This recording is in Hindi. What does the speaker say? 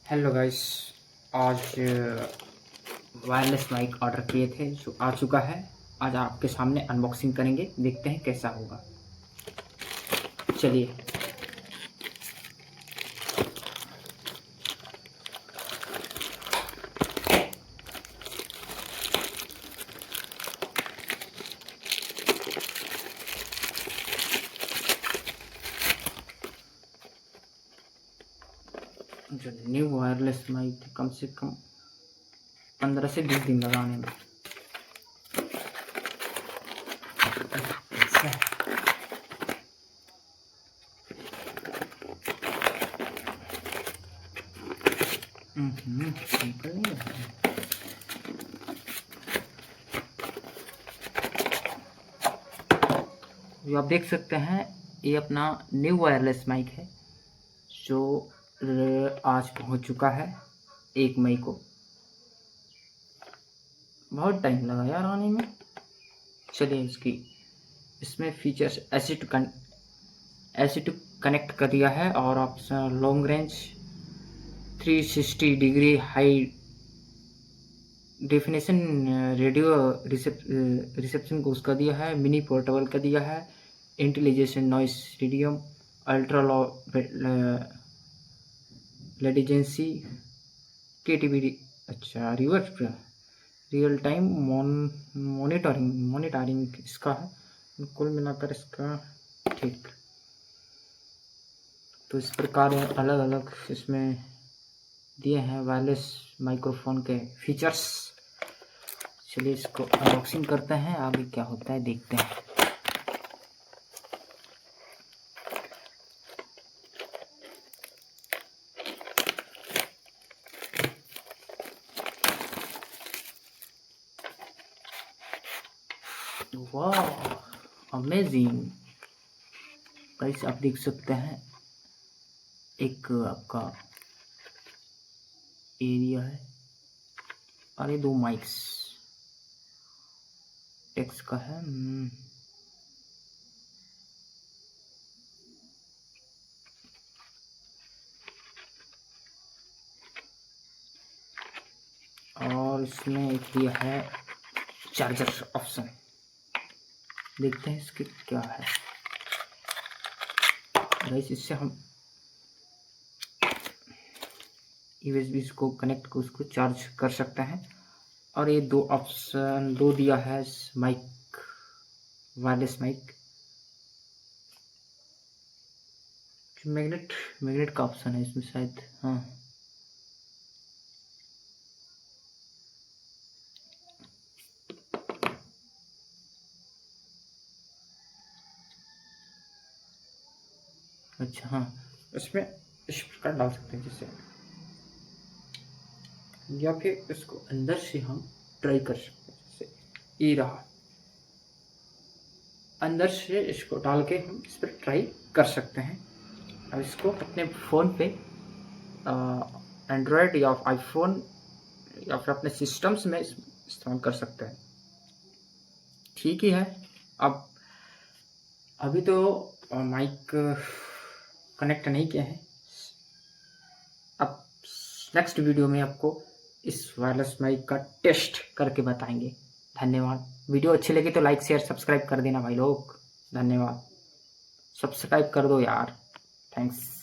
Hello guys. आज वायरलेस माइक ऑर्डर किए थे जो आ चुका है। आज आपके सामने अनबॉक्सिंग करेंगे, देखते हैं कैसा होगा। चलिए। जो न्यू वायरलेस माइक थे, कम से कम 15 से 20 दिन लगाने में। ऐसा है। सिंपल नहीं है। जो आप देख सकते हैं, ये अपना न्यू वायरलेस माइक है जो आज पहुंच चुका है 1 मई को। बहुत टाइम लगा यार आने में। चलिए, इसमें फीचर्स ऐसे टू कनेक्ट कर दिया है, और option long range 360 degree high definition radio reception को उसका दिया है। मिनी पोर्टेबल का दिया है। Intelligent noise reduction, ultra low latency, KTV, अच्छा रिवर्स रियल टाइम मॉनिटरिंग इसका है। कुल मिलाकर इसका ठीक। तो इस प्रकार अलग अलग इसमें दिए हैं वायरलेस माइक्रोफोन के फीचर्स। चलिए इसको अनबॉक्सिंग करते हैं, आगे क्या होता है देखते हैं। वाह, अमेजिंग गाइस। आप देख सकते हैं, एक आपका एरिया है और ये 2 माइक्स टेक्स का है। और इसमें एक दिया है चार्जर ऑप्शन। देखते हैं इसके क्या है गाइस। इससे हम यूएसबी को कनेक्ट कर उसको चार्ज कर सकते हैं। और ये 2 ऑप्शन दिया है माइक, वायरलेस माइक। मैग्नेट का ऑप्शन है इसमें शायद। हाँ, अच्छा हाँ, इसमें इस प्रकार डाल सकते हैं जैसे, या फिर इसको अंदर से हम ट्राई कर सकते हैं। जैसे ये रहा, अंदर से इसको डाल के हम इस पर ट्राई कर सकते हैं। अब इसको अपने फ़ोन पे एंड्रॉयड या आईफोन या फिर अपने सिस्टम्स में इस्तेमाल कर सकते हैं। ठीक ही है। अब अभी तो माइक कनेक्ट नहीं किया है। अब नेक्स्ट वीडियो में आपको इस वायरलेस माइक का टेस्ट करके बताएंगे। धन्यवाद। वीडियो अच्छी लगी तो लाइक शेयर सब्सक्राइब कर देना भाई लोग। धन्यवाद। सब्सक्राइब कर दो यार। थैंक्स।